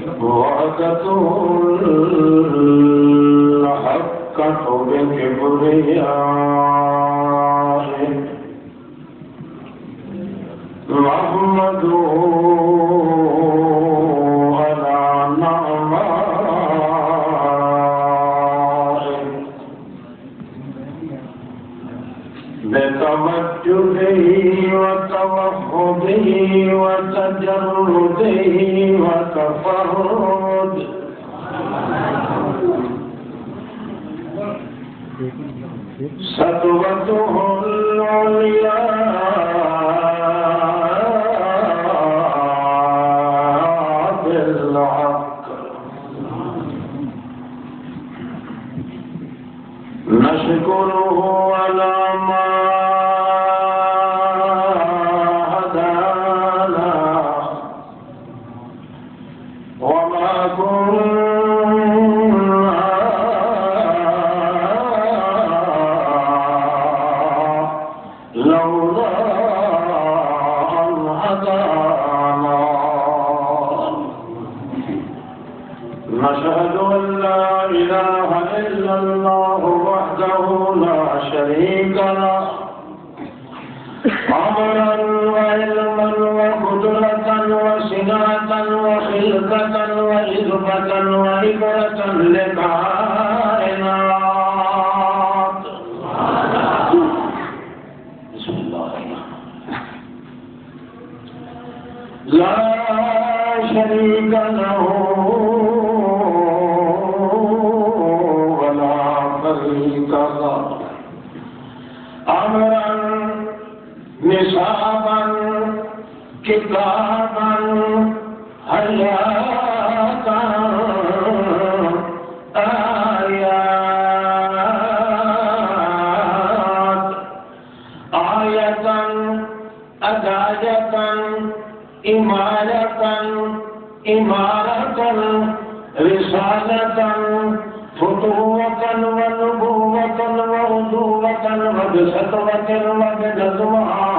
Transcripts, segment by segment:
وَأَتَتُهُ الْحَقَّةُ بِكِبْرِيَائِهِ وَأَحْمَدُهُ عَلَى نَعْمَائِهِ بِتَوَجُّهِ وَتَوَحُّدِهِ وَتَجَرُّدِهِ وَتَفَرُّدِهِ سطوته العليا بالحق نشكره على ما هدانا وما نشهد أن لا إله إلا الله وحده لا شريك له أمرا وعلما وقدرة وصنعة وخلقة وإذبة وعبرة للكائنات. بسم الله لا شريك له أمرا نصابا كتابا حياة آيات آية أداية إمارة رسالة فتوة ونبوة وعدوة وبسطوة وبنظمها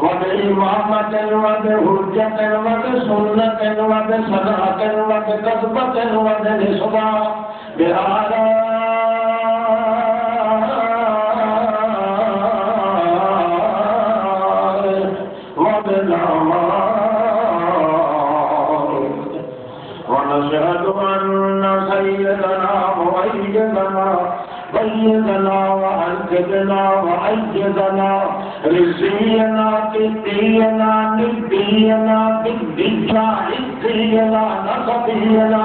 وبإمامة وبهجة وبسنة وبصنعة وبكتبة وبنصبة بآلاء وبالأعمار. ونشهد أن سيدنا وأيدنا وأنجدنا وأيدنا رزقنا قدينا نبينا بدينا عزينا نصبينا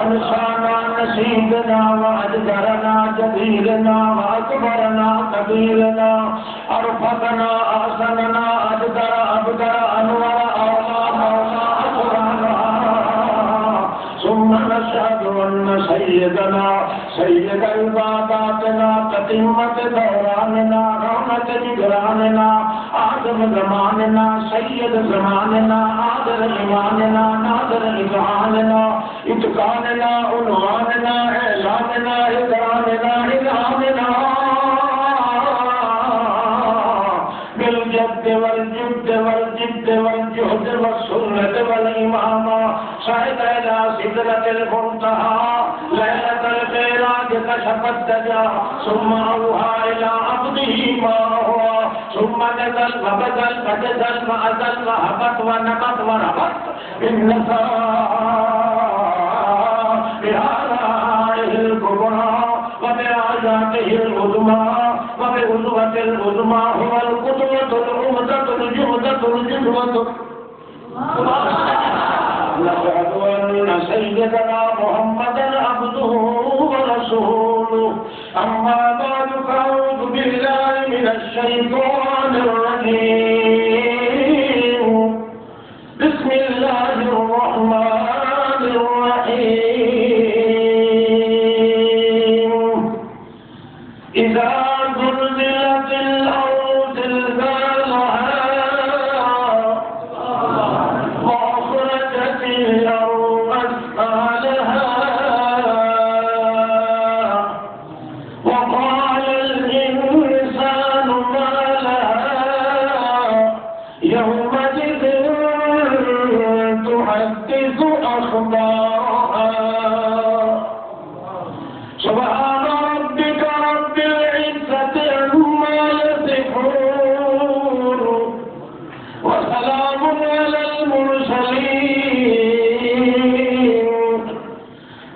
أنصانا نسيبنا وأدبرنا جبيلنا وأكبرنا كبيرنا أرفقنا أحسننا أدبر أبدر أنور أولا مولا أسرانا. ثم نشهد أن سيدنا سيد عباداتنا قديمة دوراننا رونق جدراننا آدم زماننا سيد زماننا آدر إيماننا نادر إذعاننا اتقاننا عنواننا إعلاننا إدراننا إلهامنا بالجد والجد والجد والجهد والسنة والإمامة صعد إلى سدرة المنتهى ليلة الخيرات كشف الدجى ثم أوحى إلى عبده ما هو ثم نزل فبدل فجدل فأزل وهبط ونبت وربط بالنساء بآلائه الكبرى وبآياته العظمى وبعزوة العظمى هو القدوة العمدة الجهدة الجدوة. نشهد أن سيدنا محمدا عبده ورسوله. أما بعد فأعوذ بالله من الشيطان الرجيم. بسم الله الرحمن الرحيم. إذا زلزلت الأرض زلزالها وأخرجت الأرض أثقالها وقال الإنسان ما لها يحدث أخبارها سبحان ربك رب العزة عما يصفون وسلام على المرسلين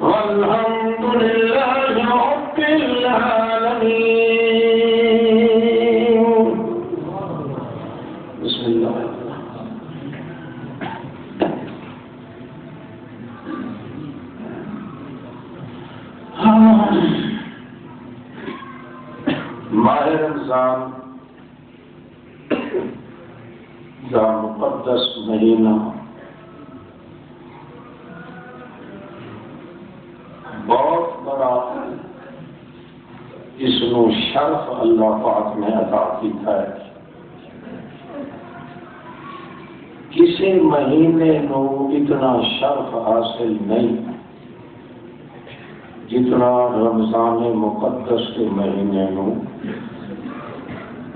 والحمد لله رب العالمين. بسم الله. ماہ رمضان دا مقدس مہینہ بہت بڑا اس نو شرف اللہ پاک نے عطا کیتا ہے. کسی مہینے نو اتنا شرف حاصل نہیں جتنا رمضان مقدس کے مہینے نو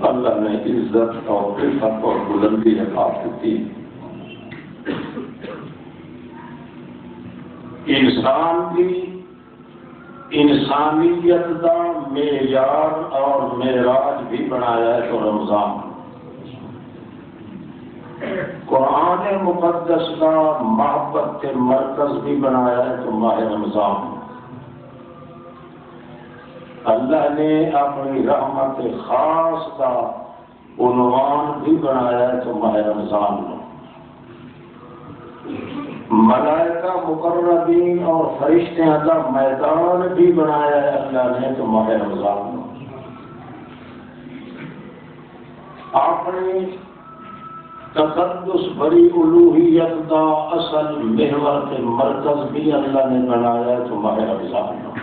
اللہ نے عزت اور عفت اور بلندی عطا کی. انسان کی انسانیت کا معیار اور معراج بھی بنایا ہے تو رمضان. قرآن مقدس کا محبت کے مرکز بھی بنایا ہے تو ماہ رمضان. اللہ نے اپنی رحمت خاص کا عنوان بھی بنایا ہے تو ماہ رمضان میں. ملائکہ مقربین اور فرشتوں کا میدان بھی بنایا ہے اللہ نے تو ماہ رمضان میں. اپنی تقدس بری الوہیت کا اصل محور کے مرکز بھی اللہ نے بنایا ہے تو ماہ رمضان میں.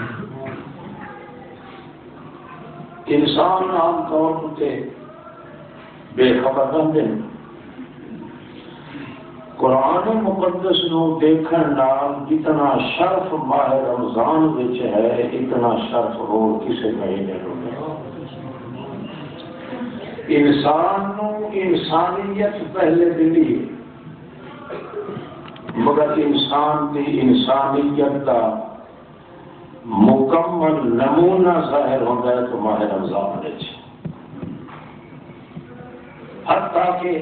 انسان عام طور پر بے خبر رہتے ہیں. قرآن مقدس نو دیکھن نال جتنا شرف ماہ رمضان وچ ہے اتنا شرف ہو کسی مہینے نو نہیں. انسان نو انسانیت پہلے ملی مگر انسان کی انسانیت کا مکمل نمونہ ظاہر ہوتا ہے تو ماہ رمضان میں. حتیٰ کہ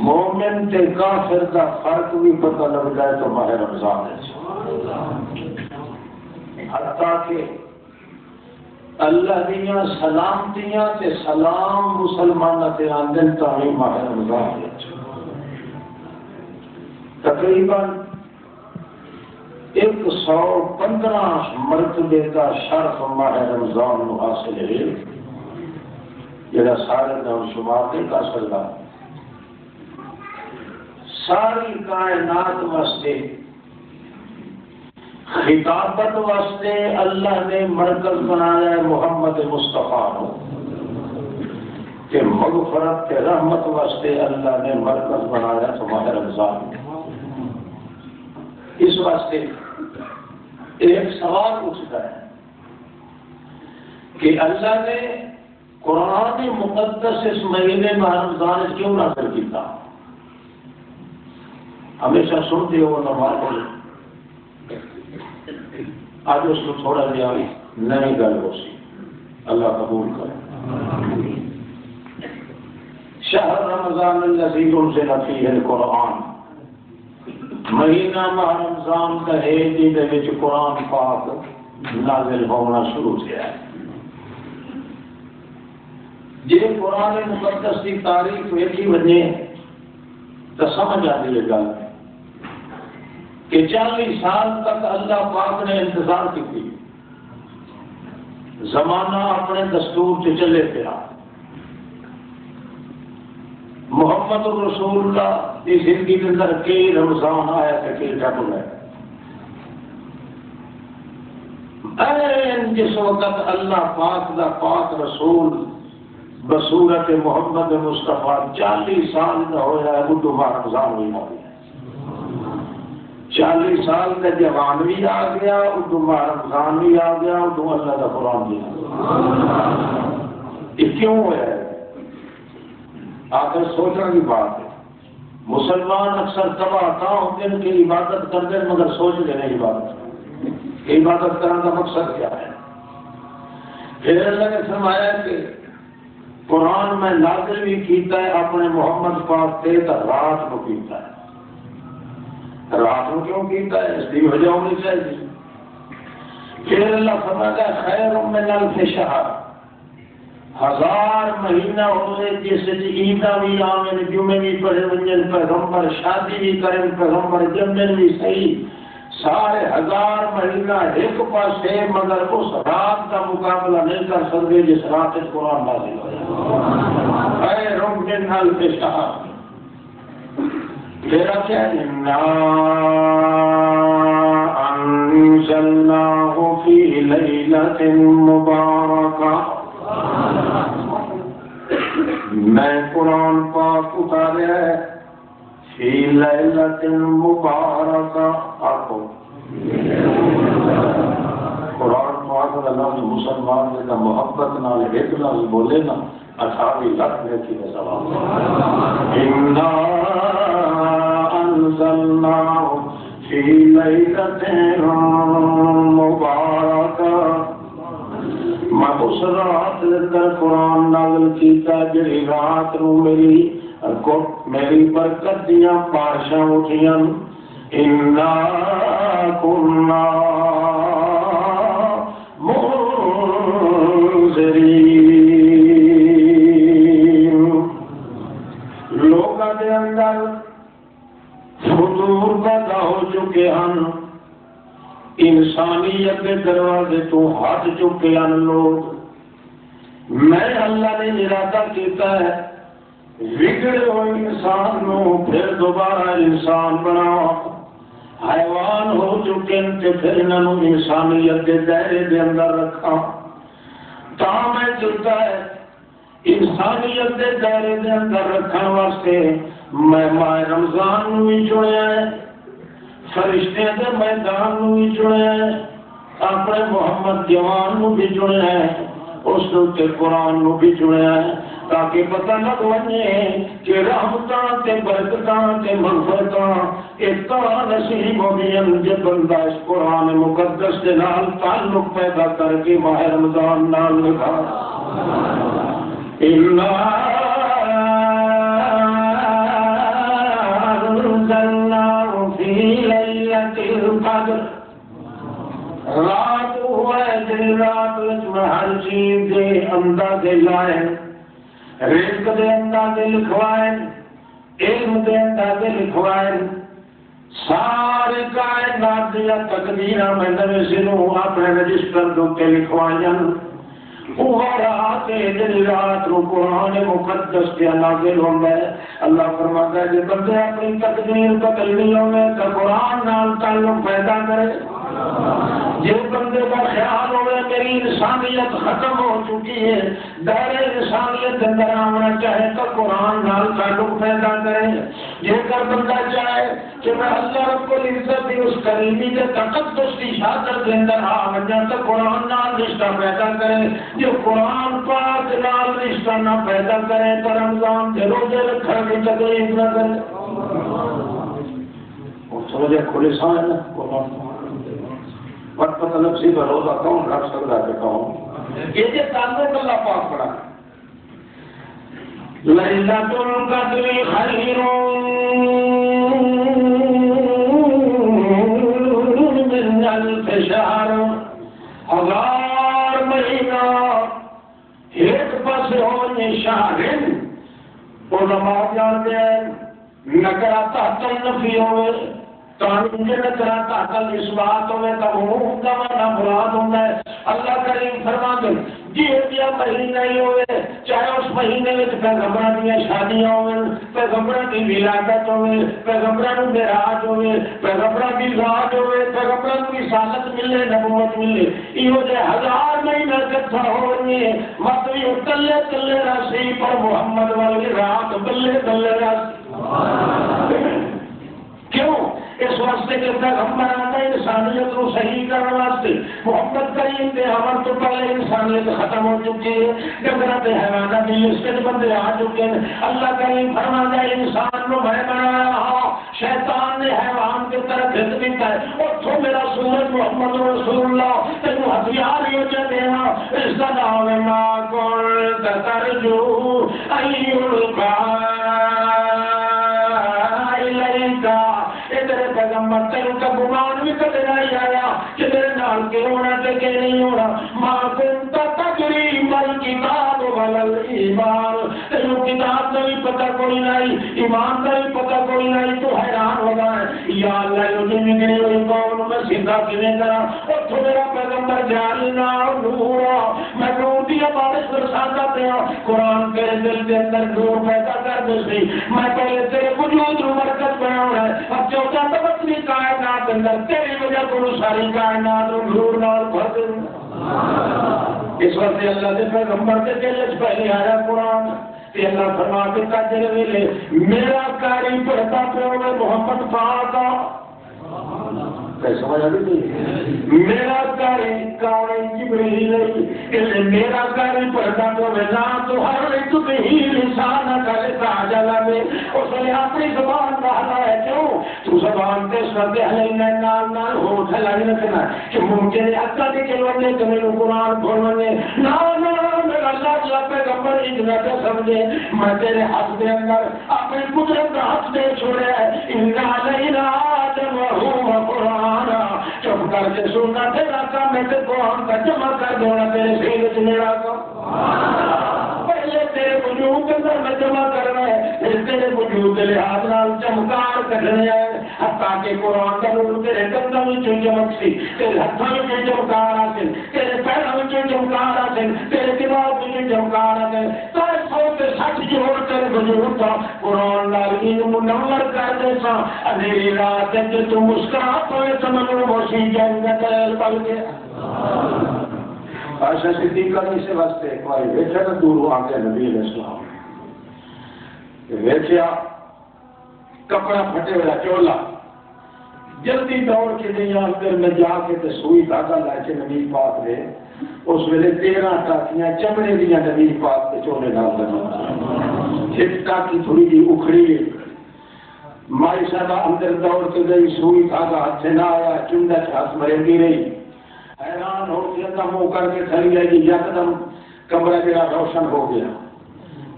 مومن تے کافر کا فرق بھی پتہ لگتا ہے تو ماہ رمضان میں. حتیٰ کہ اللہ دیا سلامتیاں تے سلام مسلمانوں تے آندے تاہی ماہ رمضان میں. تقریباً 115 مرتبے کا شرف ماہ رمضان کو حاصل ہے جڑا سارے نام شمار نہیں کر سکتا. ساری کائنات واسطے خطابت واسطے اللہ نے مرکز بنایا ہے محمد مصطفیٰ کو کہ مغفرت کے رحمت واسطے اللہ نے مرکز بنایا تو ماہ رمضان. اس واسطے ایک سوال اٹھتا ہے کہ اللہ نے قرآن مقدس اس مہینے میں رمضان کیوں نازل کیا؟ ہمیشہ سنتے ہو نماز آج اس کو تھوڑا دیا نئی گل ہو سی. اللہ قبول کرے. شہر رمضان الذی انزل فیہ القرآن مہینہ ماہ رمضان کا ہے جس قرآن پاک نازل ہونا شروع کیا ہے. جی قرآن مقدس کی تاریخ ویسی وجہ تو سمجھ آتی ہے گل کہ 40 سال تک اللہ پاک نے انتظار کی. زمانہ اپنے دستور سے چلے پیا. محمد رسول اللہ کی زندگی کے اندر کئی رمضان آیا تھا کئی ٹپ گئے. جس وقت اللہ پاک دا پاک رسول بصورت محمد مصطفیٰ 40 سال کا ہوا ہے وہ دوبارہ رمضان بھی آ گیا. 40 سال کا جوان بھی آ گیا اردو رمضان بھی آ گیا اردو اللہ کا قرآن بھی آ گیا. یہ کیوں ہوا ہے؟ آخر سوچنے کی بات ہے. مسلمان اکثر تباہ ہوتے ہیں کہ عبادت کرتے ہیں مگر سوچ لینا عبادت کرنے کا مقصد کیا ہے. پھر اللہ نے فرمایا کہ قرآن میں نازل بھی کیتا ہے اپنے محمد پاک تے رات کو کیتا ہے. رات کو کیوں کیتا ہے؟ اس کی وجہ ہونی چاہیے. پھر اللہ فرماتا ہے خیر من الف شہر، 1000 مہینہ ہوئے جس عیداں بھی آمن، جمعے بھی پڑھے ونجن، پیغمبر شادی بھی کریں، پیغمبر جمن بھی صحیح، سارے 1000 مہینہ ایک پاس ہے مگر اس رات کا مقابلہ نہیں کر سکتے جس رات قرآن نازل ہوا. خیر من الف شہر. پھر کیا انا انزلناہ فی لیلۃ مبارکہ، میں قرآن پاک اتاریا ہے فی لیلۃ مبارکہ. آپ قرآن پاک کا لفظ مسلمان نے کا محبت نال ایک لفظ بولے نا 28 لاکھ کی سوال. انا انزلناہ فی لیلۃ مبارکہ، میں اس رات اندر قرآن نازل کیتا جڑی رات نو میری برکت دیاں بارشاں اٹھیاں. انا کنا لوگوں کے اندر فطور پیدا ہو چکے ہیں، انسانیت کے دروازے تو ہٹ چکے ہیں لوگ. میں اللہ نے ارادہ کیتا ہے بگڑے ہوئے انسان نو پھر دوبارہ انسان بناؤ. حیوان ہو چکے ہیں کہ پھر انہوں انسانیت کے دائرے کے اندر رکھا. تا میں چلتا ہے انسانیت کے دائرے کے اندر رکھنے واسطے میں ماہ رمضان نو بھی چنیا ہے، فرشتے کے میدان نو بھی چنیا ہے، اپنے محمد جوان نو بھی چنیا ہے، اس کے قرآن نو بھی چنیا ہے تاکہ پتہ لگ وجے کہ رحمتاں تے برکتاں تے مغفرتاں ایک نصیب ہوندیاں جے بندہ اس قرآن مقدس کے نال تعلق پیدا کر کے ماہ رمضان نال لگا. انا انزلناہ فی لیلۃ القدر، رات ہوئے دن رات میں ہر چیز دے اندازے لائے، رزق دے اندازے لکھوائے، علم دے اندازے لکھوائے، سارے کائنات دیا تقدیراں میں نویں سروں اپنے رجسٹر دوتے لکھوائیں. وہ رات دن رات رو قرآن مقدس کے نازل ہوتا ہے. اللہ فرماتا ہے کہ بندے اپنی تقدیر بدل نہیں ہوئے تو قرآن نال تعلق پیدا کرے. جس بندے کا خیال ہوئے میری انسانیت ختم ہو چکی ہے، دائرے انسانیت اندر آنا چاہے تو قرآن نال تعلق پیدا کرے. جے کر بندہ چاہے کہ میں اللہ رب العزت کی اس کریمی کے تقدس کی شہادت کے اندر آ جا تو قرآن نال رشتہ پیدا کرے. جو قرآن پاک نال رشتہ نہ پیدا کرے تو رمضان کے روزے رکھنے کی تکلیف نہ کرے. سمجھے کھلے سان ہے نا قرآن پتہ نفسی کا روزہ کون رکھ سکتا ہے کون یہ تعلق اللہ پاک پڑا. لیلۃ القدر خیر من الف شہر، 1000 مہینہ ایک پاس ہونے شہر. علماء جانتے ہیں نکرا تحت النفی ہوئے تعلیم کے نکرا تحت اس بات ہوئے تو عموم کا معنی مراد ہوتا ہے. اللہ کریم فرما دے جی دیا مہینہ ہی ہوئے چاہے اس مہینے میں پیغمبروں دیا شادیاں ہوئے، پیغمبروں کی ولادت ہوئے، پیغمبروں کو معراج ہوئے، پیغمبروں کی ذات ہوئے، پیغمبروں کی رسالت ملے، نبوت ملے. یہ جو 1000 مہینہ کٹھا ہو رہی ہے مطلب تلے تلے راسی پر محمد والی رات بلے بلے راسی. کیوں اس واسطے کہ پیغمبر آتا انسانیت کو صحیح کرنے واسطے محمد کریم کے عمل تو پہلے انسانیت ختم ہو چکی ہے، جگرت حیوانات بھی اس کے بندے آ چکے ہیں۔ اللہ کریم فرماتا ہے انسان کو میں بنایا ہاں، شیطان نے حیوان کی طرح کھت دیتا ہے اور تو میرا سورج محمد رسول اللہ تینوں ہتھیار ہو جاتے ہیں، اس کا نام ہے ما کنت ترجو ان یلقا الیکا۔ تیرے پیغمبر تینوں کا گمان بھی کبھی نہیں آیا کہ میرے نال کے ہونا تے کہ نہیں ہونا۔ ما کنت تدری مل کتاب ولل ایمان، تینوں کتاب کا بھی پتہ کوئی نہیں، ایمان کا بھی پتہ کوئی نہیں، تو حیران ہو گئے یا اللہ جو نکلی ہوئی قوم میں سیدھا کیویں کرا۔ اور تو میرا پیغمبر جعلنا نورا، میں نور دی بارش برساتا پیا، قرآن تیرے دل کے اندر نور پیدا کر دے سی، میں پہلے تیرے وجود کو برکت بناؤں ہے، اب چوتھا تبتنی کائنات اندر تیری وجہ کو ساری کائنات نور نال بھر دے۔ اس وقت اللہ کے پیغمبر کے دل پہلے آیا قرآن کہ اللہ فرماتے کا جلوے میرا کاری پڑھتا پہ محمد پاک سمجھ آ گئی، میرا کاری کون جبریل نہیں، میرا کاری پڑھتا تو نہ تو ہر ایک ہی لسان کرتا جلا میں اس نے اپنی زبان بہلا ہے، کیوں تو زبان کے سب ہلنے نال نال ہو ٹھلا نہیں رکھنا کہ ممکن ہے اکا کے چلونے تمہیں قرآن بولنے نہ میرا اللہ جا پیغمبر اتنا تو سمجھے میں تیرے ہاتھ دے اندر اپنی قدرت کا ہاتھ دے چھوڑے انہا لینا آدم وہو قرآن چپ کر کے سننا تیرا کام میں تے قرآن کا جمع کر دینا تیرے سینے میرا کام، پہلے تیرے وجود کے اندر میں جمع کرنا ہے، پھر تیرے وجود کے لحاظ نال چمکار کرنے ہے، حتیٰ کہ قرآن کا نور تیرے گندہ میں جو چمک سی، تیرے ہاتھوں میں جو چمکار آسن، تیرے پیروں میں جو چمکار آسن، تیرے دماغ میں جو چمکار آسن، تیرے سو کے سچ جوڑ کر وجود کا قرآن نال علم منور کر دے سا، اندھیری رات ہے کہ تو مسکرات ہوئے سمجھو موسی جنت بل گیا۔ عائشہ صدیقہ نے اسے واسطے ایک بار ویچا نہ دور آ کے نبی علیہ السلام ویچیا کپڑا پھٹے والا چولا، جلدی دوڑ کے نہیں اندر میں جا کے تے سوئی دھاگا لے کے نبی پاک نے اس ویلے 13 ٹاکیاں چمڑے دیا نبی پاک کے چولے نال لگی، ایک ٹاکی تھوڑی جی اکھڑی، مائی صاحبہ اندر دوڑ کے گئی، سوئی دھاگا ہاتھ سے نہ آیا، چنڈا ہاتھ مرے رہی، حیران ہو کے اندر منہ کر کے کھڑی رہی، یکدم کمرہ میرا روشن ہو گیا،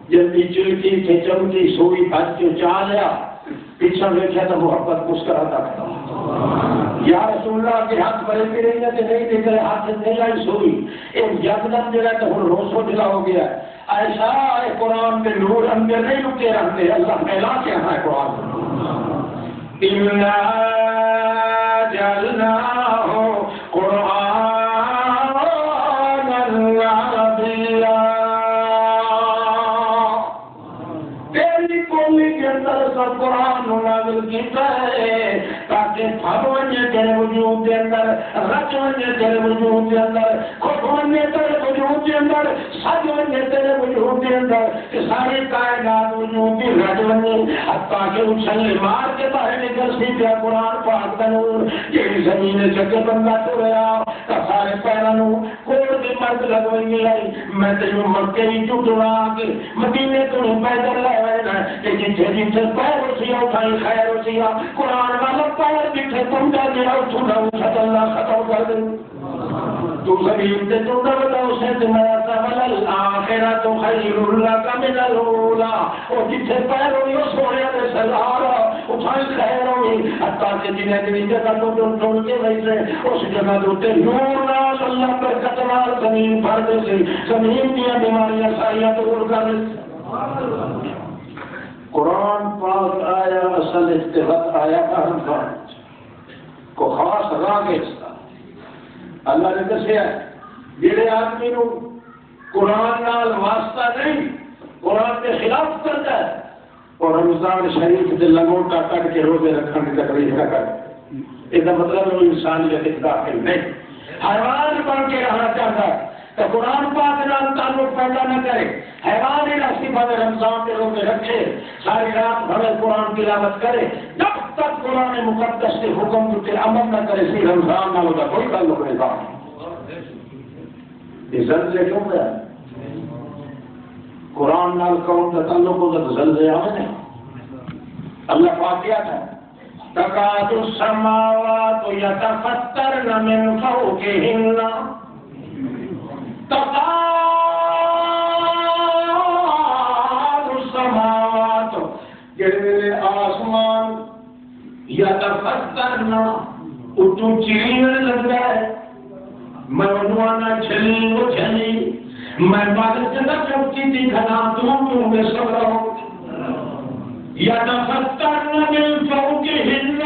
جلدی چلتی تھے چمکی سوئی بھج کے چاہ لیا، پیچھے دیکھا تو محبت مسکراتا تھا، یا رسول اللہ کے ہاتھ بڑے بھی رہی ہے کہ نہیں دیکھ رہے، ہاتھ سے نہیں آئی سوئی، ایک یکدم جو ہے تو روسو ڈلا ہو گیا، ایسا ہے قرآن کے نور اندر نہیں رکے رہتے، اللہ پھیلا کے یہاں ہے قرآن اِنَّا جَعَلْنَاهُ قُرْآنًا عَرَبِيًّا، تیری بولی کے اندر سب قرآن نازل کیتا ہے تاکہ پھبونے تیرے وجود کے اندر، رچونے تیرے وجود کے اندر، کھونے تیرے وجود کے اندر، سجونے تیرے وجود کے اندر، کہ ساری کائنات وجود کی رچونے حتیٰ کہ اچھلے مار کے باہر نکل سی پیا قرآن پاک دا نور، جیڑی زمین چکے بندہ تو رہا تا سارے پیرانوں کوڑ دی مرد لگوئی لائی، میں تیوں مکے ہی چٹوا کے مدینے تو نہیں پیدل لائے کہ جتھے جتھے پیر اٹھیا اٹھائی خیر اٹھیا، قرآن والا پیر جتھے تم جا گیا اٹھنا اٹھا اللہ ختم کر دیں، تو زمین تے تو نہ اسے تمہارا سوال الآخرۃ خیر لک من الاولی، اور جتھے پیر ہوئی اس سونے نے سزارا اٹھائی خیر ہوئی، حتیٰ کہ جنہیں جنہیں جگہ تو ڈھونڈ کے ویسے اس جگہ دوتے نور نال اللہ پر قطرال زمین بھر دے سے، زمین دیا بیماریاں ساریاں دور کر دے۔ قرآن پاک آیا اصل اتفاق آیا اہم بات کو خاص راگ اللہ نے دسیا جڑے آدمی نو قرآن نال واسطہ نہیں، قرآن کے خلاف کرتا ہے اور رمضان شریف سے لنگوٹا کٹ کے روزے رکھنے کی تکلیف نہ کرے، اس کا مطلب وہ انسانیت داخل نہیں، حیوان بن کے رہنا چاہتا ہے تو قرآن پاک نال تعلق پیدا نہ کرے، حیوان ہی راستی بھر رمضان کے روزے رکھے، ساری رات بھر قرآن کی تلاوت کرے، جب تک قرآن مقدس کے حکم کے عمل نہ کرے سی رمضان نہ ہوگا کوئی تعلق نہیں تھا. یہ زلزلے کیوں گیا قرآن نال قوم کا تعلق ہوگا تو زلزلے آئے نہیں. اللہ پاک کیا تھا تکاد السماوات یتفطرن من فوقہن تکاد السماوات جڑے آسمان یتفطرن اٹھو چیلنے لگ رہا ہے. میں انوانا چلی وہ چلی میں بادل چلا چوکی تھی کھنا تم میں سب رہو یتفطرن من فوقہن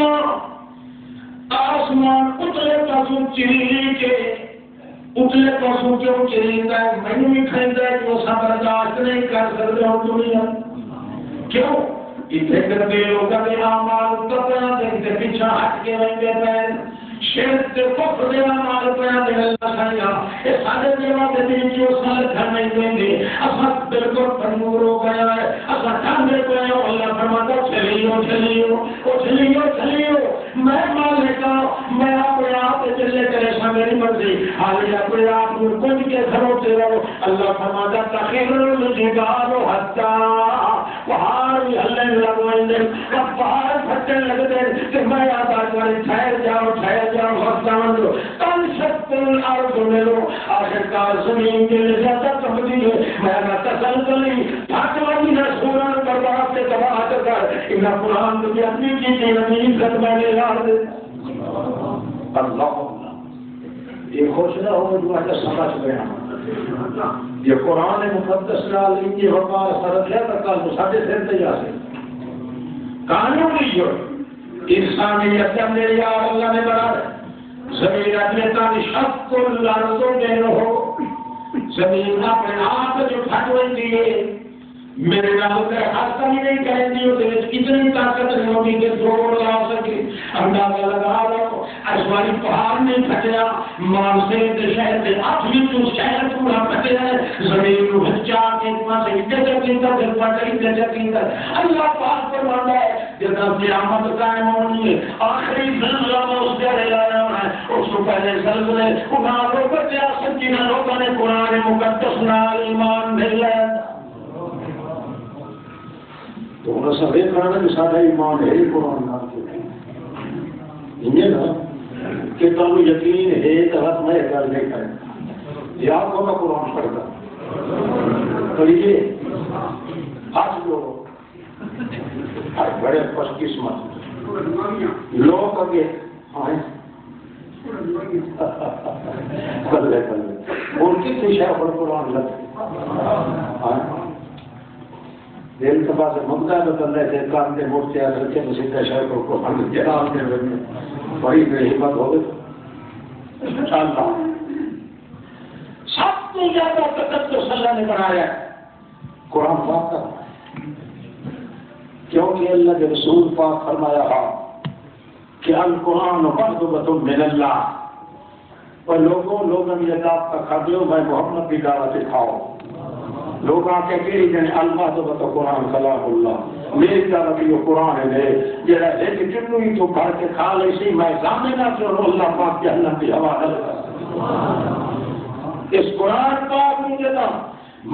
آسمان اتلے پاسوں چلی کے اتلے پاسوں کیوں چلیتا ہے میں بھی کھینتا ہے جو سب برداشت نہیں کر سکتے ہو دنیا کیوں اتنے کرتے لوگ اپنے اعمال تپنا دیکھتے پیچھا ہٹ کے رہیں گے پہن شرک کے کفر دے اعمال پہنا دے اللہ سائیہ یہ سارے جواب دے جو سارے گھر نہیں دیں گے اصلا بالکل پنور ہو گیا ہے اصلا ٹھنڈے پہ ہیں اللہ فرماتا چلیو چلیو چلیو چلیو میں مالکا میں اپنے آپ چلے کرے سا میری مرضی حالی اپنے آپ کو کچھ کے گھروں سے رہو. اللہ فرماتا تخیر الجبال حتی پہاڑ بھی ہلنے لگوائیں دے اب پہاڑ پھٹنے لگ دے کہ میں یاد آگواری ٹھہر جاؤ وقتان دو تن شکل الارض میں لو آخرکار زمین کے لئے زیادہ تبدیل ہے میں نہ تسلسلی پھاکوانی نہ سوران برباد سے تباہ کر انہا قرآن بھی اپنی کی تھی نبی عزت میں نے یاد دے اللہ یہ خوش نہ ہو جو ہے سمجھ گیا یہ قرآن مقدس نال ان کی حکار سرد ہے تکال مساجے سے تیار سے قانون لیو انسانیت کے اندر یار اللہ نے بنا زمین اپنے تانی شک الارض دے رہو زمین اپنے آپ جو پھٹوئی دیئے میرے نام کا حادثہ بھی نہیں کہیں دی ہوتے اتنی طاقت نہیں ہوگی کہ زور لا سکے اندازہ لگا رہو اشواری پہاڑ نہیں پھٹیا مانسے دے شہر دے اپنی تو شہر پورا پھٹے ہے زمین کو بچا کے اتنا سے اتنے چکیتا دل پاٹا اتنے چکیتا اللہ پاک پر مانتا ہے جتا قیامت قائم ہونی ہے آخری زلزلہ میں اس کے لایا ہے اس کو پہلے زلزلے انہاں کو بچیا سکینہ لوگوں نے قرآن مقدس نال ایمان نہیں لیا تو انہیں سبھی کرانا کہ سارا ایمان ہے قرآن نام کے انہیں نا کہ تمہیں یقین ہے طرف میں گل نہیں کریں یا کو میں قرآن پڑھتا پڑھیے آج لوگ بڑے خوش قسمت لوگ اگے آئیں بلے ان کی تشاہ پر قرآن لگے دل کے پاس ممتا تو کر رہے تھے کام کے موڑ سے رکھے تو سیدھا شہر کو ہم جناب نے بڑی بے ہمت ہو گئی انشاءاللہ سب تو زیادہ تقدس اللہ نے بنایا قرآن پاک کا کیونکہ اللہ کے رسول پاک فرمایا تھا کہ القرآن مقدمۃ من اللہ اور لوگوں یہ دعوت کا کھاتے ہو میں محمد کی دعوت کھاؤ لوگ آکے کہی جانے المحدبت قرآن کلام اللہ میری دعوت یہ قرآن ہے جہاں ایک جنو ہی تو کھا کے کھا لے سی میں زامنہ سے اللہ پاک کے اللہ کی حوالہ اس قرآن پاک مجھے تھا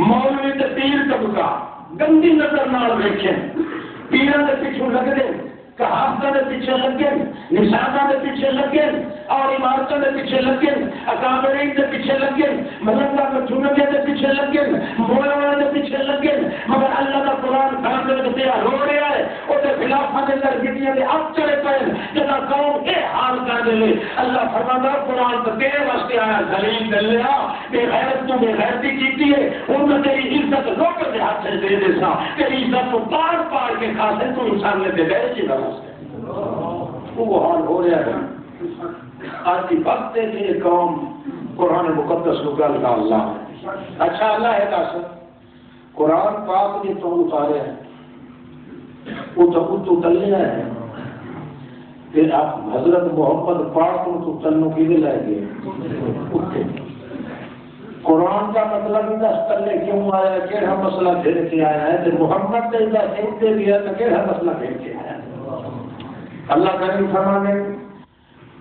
مولوی تے پیر طبقہ گندی نظر نال دیکھیں پیروں کے پیچھے لگ دیں کہاوتوں کے پیچھے لگے نشانوں کے پیچھے لگے اور عمارتوں کے پیچھے لگے اکابرین کے پیچھے لگے ملنگا کے جھنگے کے پیچھے لگے مولانا کے پیچھے لگے مگر اللہ کا قرآن کھانے کے تیار ہو رہا ہے وہ تو خلافہ کے اندر گٹیاں کے اب چلے پہ جنا قوم کے حال کر دے اللہ فرماتا قرآن تو تیرے واسطے آیا دلیل دل لیا بے غیرت تو بے غیرتی کیتی ہے ان میں تیری عزت لوگوں کے ہاتھ سے دے دے سا تیری عزت کو پار پار کے کھا سے تو انسان نے دے دے چیز وہ حال ہو رہا ہے آج کی وقت ہے کہ یہ قوم قرآن مقدس کو گل کا اللہ ہے اچھا اللہ ہے دس قرآن پاک نے تو اتارے ہیں وہ تو تلیا ہے پھر آپ حضرت محمد پاک کو تو تلنوں کی بھی لائے گئے قرآن کا مطلب دس تلے کیوں آیا کیڑا مسئلہ پھر کے آیا ہے تو محمد نے دس دے دیا تو کیڑا مسئلہ پھر کے آیا اللہ کریم فرماتے ہیں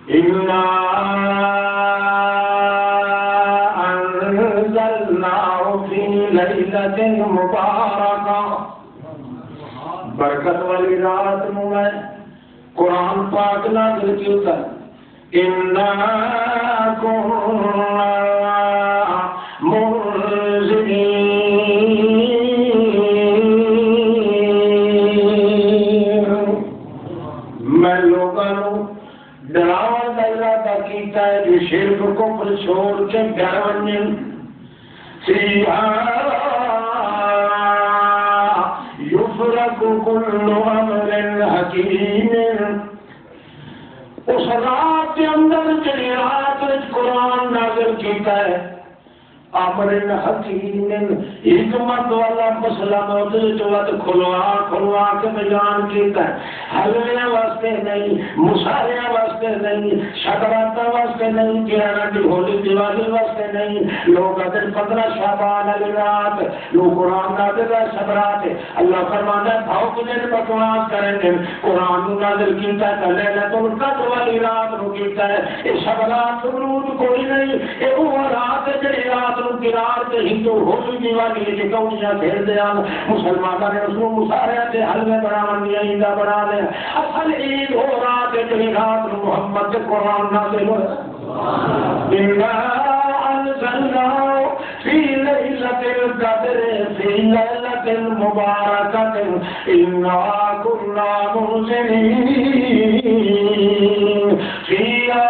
اِنَّا أَنزَلْنَاهُ فِي لَيْلَةٍ مُبَارَكَةٍ برکت والی رات میں قرآن پاک نازل کیتا اِنَّا كُنَّا مُنزِلِينَ میں لوگوں ڈراوا کا ارادہ کیتا ہے جو شرک کو پر چھوڑ کے ڈرونی فیہا یفرق کل امر حکیم اس رات کے اندر جڑی رات قرآن نازل کیتا ہے امر حکیم حکمت والا مسئلہ موجود کھلوا کے بیان کیتا ہے حلوے واسطے نہیں مشاہرے واسطے نہیں شکراتا واسطے نہیں کہنا کی ہولی دیوالی واسطے نہیں لوگ اگر 15 شعبان علی رات لوگ قرآن نازل ہے سب رات اللہ فرمانا ہے بھاؤ کے دن بکواس کریں گے قرآن نازل کیتا ہے لیلۃ القدر والی رات رو کیتا ہے یہ سب رات سرود کوئی نہیں یہ وہ رات جڑی رات قرار کے ہندو ہولی دیوالی کے کونیاں کھیل دیا مسلمانوں نے اس کو مشاہرے سے حلوے بنا دیا عیدہ بنا دیا اصل عید ہو رات ہے جڑی رات محمد کے قرآن نازل ہوا اِنَّا أَنزَلْنَاهُ فِي لَيْلَةِ الْقَدْرِ فِي لَيْلَةٍ مُبَارَكَةٍ إِنَّا كُنَّا مُنزِلِينَ فِيهَا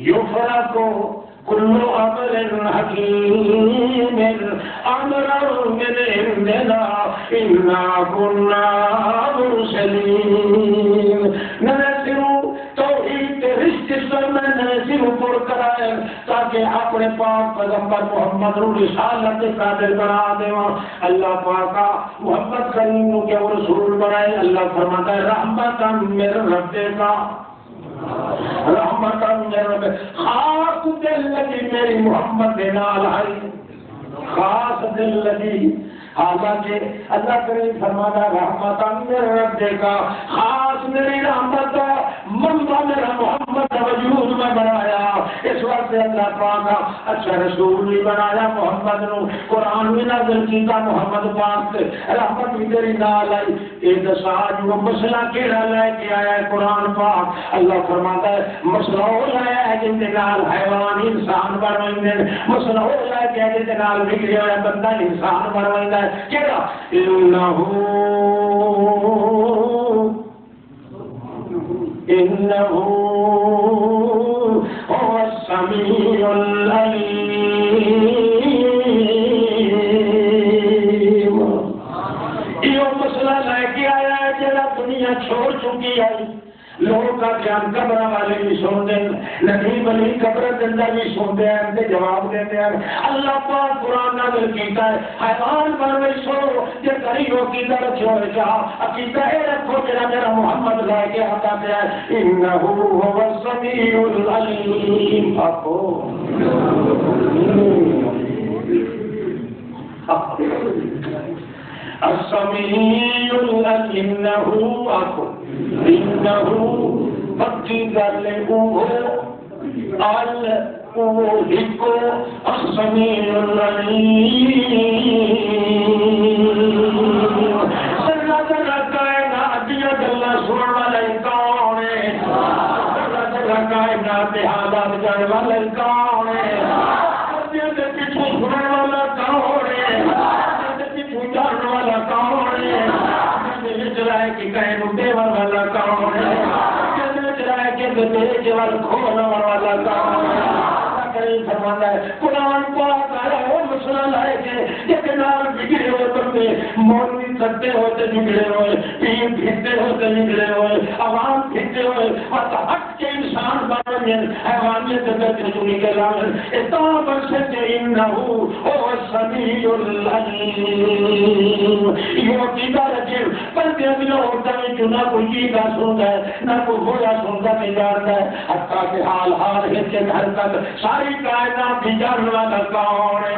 يُفْرَقُ كل امر حکیم امرا من عندنا انا كنا مرسلین نذر توحید رشتے سر میں نذر پر کرائے تاکہ اپنے پاک پیغمبر محمد رسالت قادر بنا دے اللہ پاک محمد کریم کے رسول بنائے اللہ فرماتا ہے رحمت من ربک رحمت خاص دل لگی میری محمد نال ہے خاص دل لگی حالانکہ اللہ کریم فرمانا رحمت من ربک خاص میری رحمت منبع میرا محمد وجود میں بنایا اس وقت اللہ پاک اچھا رسول بھی بنایا محمد نو قرآن بھی نازل کیتا محمد پاک سے رحمت بھی تیری نال آئی ایک ساج وہ مسئلہ کیڑا لے کے آیا ہے قرآن پاک اللہ فرماتا ہے مسئلہ ہو لایا ہے جن کے نال حیوان انسان بنوائیں مسئلہ ہو لایا کہ جن کے نال بگڑے ہوئے بندہ انسان بنوائیں کیڑا إنه هو السميع العليم یہ مسئلہ لے کے آیا ہے جڑا دنیا چھوڑ چکی ہے لوگوں کا دھیان قبر والے بھی سنتے ہیں نبی ولی قبر زندہ بھی سنتے ہیں ان کے جواب دیتے ہیں اللہ پاک قرآن نازل کیتا ہے حیوان بنوے سو یہ غریبوں کی طرف چھوڑے جا عقیدہ ہے رکھو جنا میرا محمد لے کے آتا پہ ہے انہو هو السمیع العلیم آپ السمیع العلیم انہو پکی گلے اوہو اوہکو السمیع العلیم سرہ سرہ کائنات دیا گلہ سن والے کون ہے سرہ سرہ کائنات حالات جان والے کون ہے دیا دے پیچھو سنن والا کون ہے دیا دے پیچھو جان والا کون ہے جلائے کی کہیں نٹے والا کون ہے جلائے کے بیچ والا کھونا والا کون ہے کریم فرماتا ہے قرآن پاک آیا وہ مسئلہ لائے کہ ایک نال بگڑے ہوئے بندے مولوی کرتے ہوتے بگڑے ہوئے پیر پھرتے ہوتے بگڑے ہوئے عوام پھرتے ہوئے اور ہٹ کے انسان بارے حیوانیت کرتے چنی کے لائے اتنا برسے کہ انہو هو السمیع العلیم یہ عقیدہ رکھے بلکہ اگلا ہوتا ہے جو نہ کوئی چیزہ سنتا ہے نہ کوئی بولا سنتا نہیں جانتا ہے حتیٰ کہ حال حال ہے کہ گھر تک ساری کائنات بھی جاننے والا کون ہے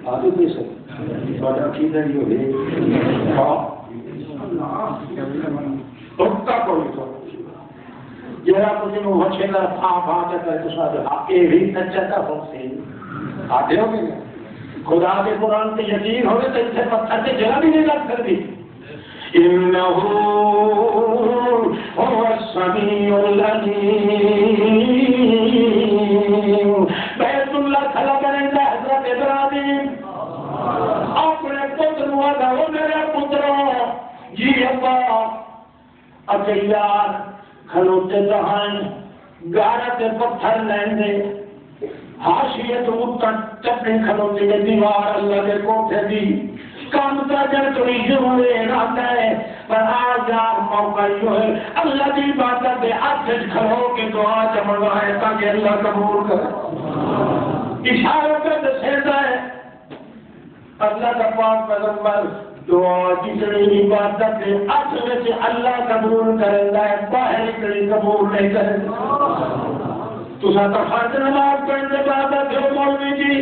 آگے بھی سکتے بڑا عقیدہ یہ ہے کا کوئی تو جرا کچھ نو وچے لا پھا پھا کر تو سارے اے بھی سچتا ہو سے آتے ہو گے خدا کے قرآن پہ یقین ہوگے تو اسے پتھر سے جگہ بھی نہیں لگ سکتی انه هو السميع العليم بیت اللہ کھلا کریں حضرت ابراہیم اپنے پتر والا وہ میرے پتروں جی اللہ اکیار کھلوتے دہائیں گارت پتھر لیندے حاشیت اوپر چپنے کھلوتے کے دیوار اللہ کے کوٹھے دی کام کا جب کوئی ضرور ارادہ ہے پر آج آپ موقع جو ہے اللہ کی عبادت پہ ہاتھ سے کھڑو کے دعا چمڑوائے تاکہ اللہ قبول کرے اشارہ کر دسیتا ہے اللہ کا پاک پیغمبر دعا کی کڑی عبادت پہ ہاتھ سے اللہ قبول کرے گا باہر کڑی قبول نہیں کرے گا تو ساتھ فرض نماز پڑھنے عبادت ہے مولوی جی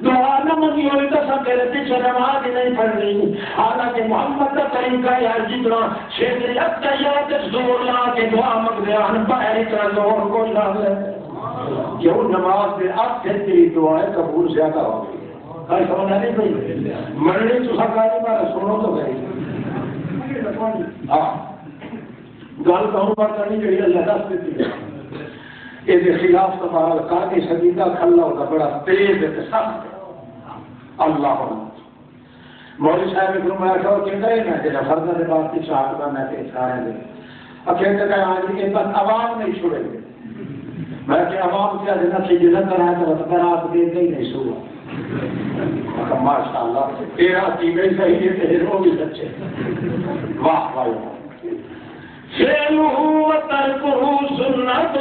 دعا نہ منگی ہوئی تو سب میرے پیچھے نماز ہی نہیں پڑھنی حالانکہ محمد کا طریقہ یا جتنا شیخری اتیات زور لا کے دعا منگ دیا باہر اتنا زور کو لا لے یہ نماز میں اب سے تیری دعائیں قبول زیادہ ہو گئی کئی سمجھا نہیں پڑی مرنے تو سرکاری بارے سنو تو گئی ہاں گل کہوں بات کرنی چاہیے اللہ دس دیتی ہے اس خلاف تمہارا کاٹی سدیدہ کھلا ہوتا بڑا تیز ہے سخت ہے اللہ مولوی صاحب نے فرمایا کہ وہ کہتا ہے نا جیسا فرض نے بات کی چاہت کا میں کہ سارے دے اب کہتے کہ آج یہ بس عوام نہیں چھوڑیں گے میں کہ عوام کیا دینا کہ جنت کرائے تو بس آپ دیتے ہی نہیں سوا ماشاءاللہ تیرا چیزیں صحیح ہے تیرے وہ بھی سچے واہ واہ فعلہ وترکہ سنت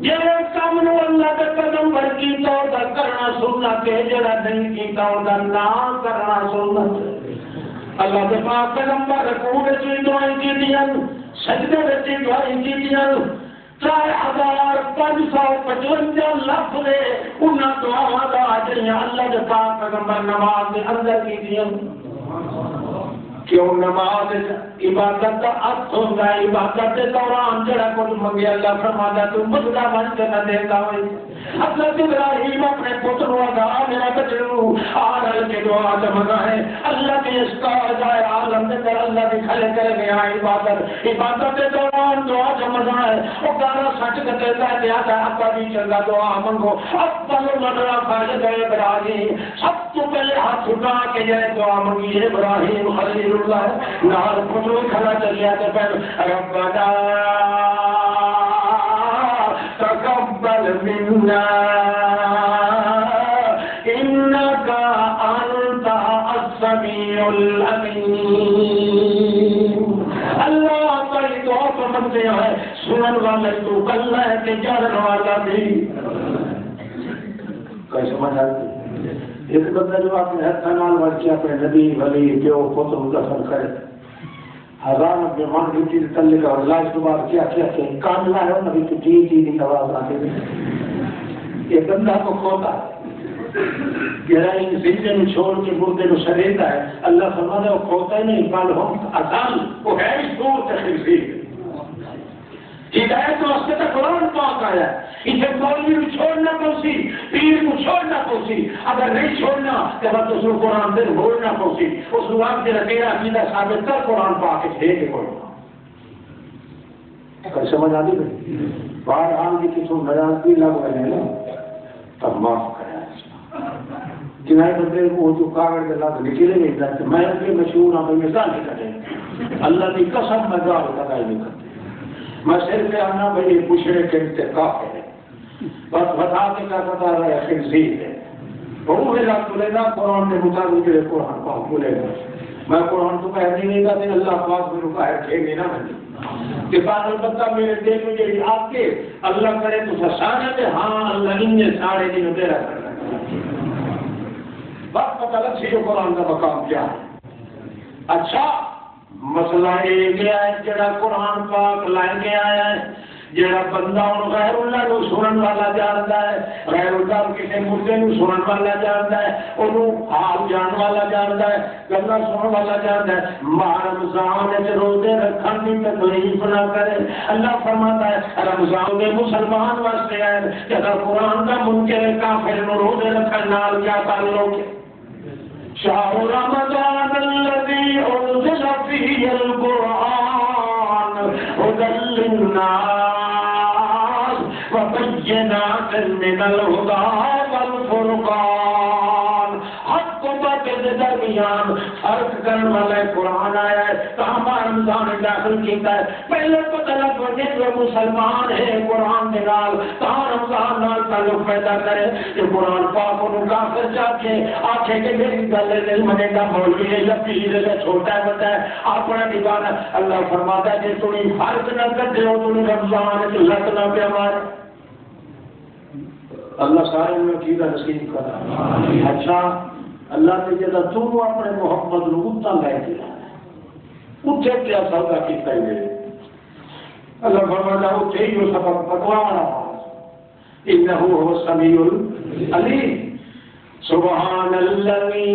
یہ کام نو اللہ کے پیغمبر کی تو کرنا سنت ہے جڑا نہیں کی تو نہ کرنا سنت اللہ کے پاک پیغمبر رکوع وچ دعائیں کیتیاں سجدے وچ دعائیں کیتیاں 4555 لفظ انہاں دعاواں دا جڑیاں اللہ کے پاک پیغمبر نماز دے اندر کیتیاں کیوں نماز عبادت کا ارتھ ہوتا ہے عبادت کے دوران جڑا کچھ منگے اللہ فرماتا تو بدلا بن کے نہ دیتا ہوئے حضرت ابراہیم اپنے پتر و دا میرا بچڑو آرل کے دعا جمعنا ہے اللہ کے اس کا جائے عالم کے در اللہ کے کھلے کرے گیا عبادت کے دوران دعا جمعنا ہے وہ گانا سچ کے دیتا ہے لہذا اپا بھی چلنا دعا منگو افضل مدرہ خالد ابراہیم سب تو پہلے ہاتھ اٹھا کے جائے دعا منگی ابراہیم خلیل اللہ نار پتروں کھلا چلیا تے پھر ربنا تقبل منا انك انت السميع العليم اللہ بڑی دعا کو منتے ہیں سنن والے تو کل ہے کہ جانن والا بھی کیسے سمجھ آتی ایک بندہ جو اپنے ہاتھ نال ور کے اپنے نبی ولی پیو پتر دفن کرے ہزار اپنے من کی چیز تلے کا اللہ اس بار کیا کیا کہ کاملہ ہے نبی کی ٹی ٹی کی آواز آتی ہے یہ بندہ کو کھوتا ہے گہرا ان زندے میں چھوڑ کے مردے کو سریتا ہے اللہ فرماتا ہے وہ کھوتا ہی نہیں بال ہم آسان وہ ہے اس دور تخیر ہدایت تو اس کے تک قرآن پاک آیا ہے اسے مولوی کو چھوڑنا پوسی پیر کو چھوڑنا پوسی اگر نہیں چھوڑنا تو بس اس کو قرآن دن بھولنا پوسی اس وقت تیرا تیرا عقیدہ ثابت کر قرآن پاک دے کے کوئی اگر سمجھ آتی ہے باہر آن کی کسی مجاز بھی لگ رہے ہیں نا تب معاف کریں جنہیں بندے وہ جو کاغذ کے لگ نکلے نہیں جاتے میں ان کے مشہور ہوں میں مثال نہیں کریں اللہ کی قسم میں گاہ لگائی نہیں کرتے میں صرف آنا بھائی پوچھنے کے انتقاف ہے بس بتا کے کیا بتا رہا ہے خنزیر ہے وہ میرا بولے گا قرآن کے مطابق جو قرآن پاک بولے گا میں قرآن تو کہہ نہیں گا کہ اللہ پاک میرے کو ہے کھیلے نہ بنے کہ بعد البتہ میرے دل میں جو آپ کے اللہ کرے تو سسانے دے ہاں اللہ نے سارے دن تیرا کر رہا ہے بس پتہ لگ سی جو قرآن کا مقام کیا ہے اچھا مسئلہ یہ گیا ہے جڑا قرآن پاک لائے کے آیا ہے جڑا بندہ ہوں غیر اللہ نو سنن والا جانتا ہے، غیر اللہ کسی مردے نو سنن والا جانتا ہے، انہوں حال جان والا جانتا ہے، گلا سنن والا جانتا ہے، ماہ رمضان وچ روزے رکھن دی تکلیف نہ کرے۔ اللہ فرماتا ہے رمضان دے مسلمان واسطے ہے، جدا قرآن دا منکر کافر نو روزے رکھن نال کیا تعلق ہے؟ شهر رمضان الذي أنزل فيه القرآن هدى للناس وبينات من الهدى والفرقان۔ حق باطل درمیان فرق کرنے والا قرآن آیا ہے، کہاں رمضان داخل کیتا ہے۔ پہلے پتہ لگ وجے جو مسلمان ہے قرآن کے نال کہاں رمضان نال تعلق پیدا کرے، یہ قرآن پاک کو کافر جا کے آنکھیں کے میری گل نہیں منے گا، مولوی ہے یا پیر ہے چھوٹا ہے بڑا ہے اپنا ٹھکانا۔ اللہ فرماتا ہے کہ تم فرق نہ کرتے ہو، تم رمضان لت نہ پہ مار۔ اللہ سارے میں عقیدہ نصیب کرا۔ اچھا اللہ نے جدا تم اپنے محمد نو اتنا لے کے اتنے کیا سودا کیتا ہے؟ اللہ فرماتا ہے اتنے ہی سبق پکوانا، انہ هو السمیع العلیم۔ سبحان الذی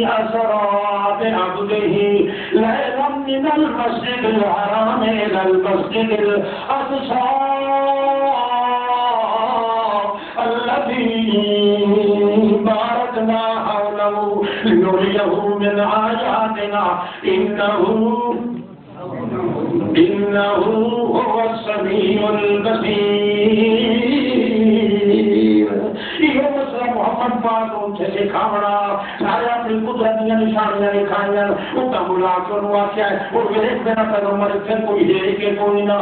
اسری بعبده لیلا من المسجد الحرام الى المسجد الاقصى الذي باركنا حوله لنريه من آياتنا إنه هو السميع البصير۔ یہ مسئلہ محمد پاک ان سے سکھاونا، سارے اپنی قدرتیاں نشانیاں دکھائیاں، اتنا بلا کے انہوں آکیا ہے اور میرے میرا پیغمبر پھر کوئی ہے کہ کوئی نہ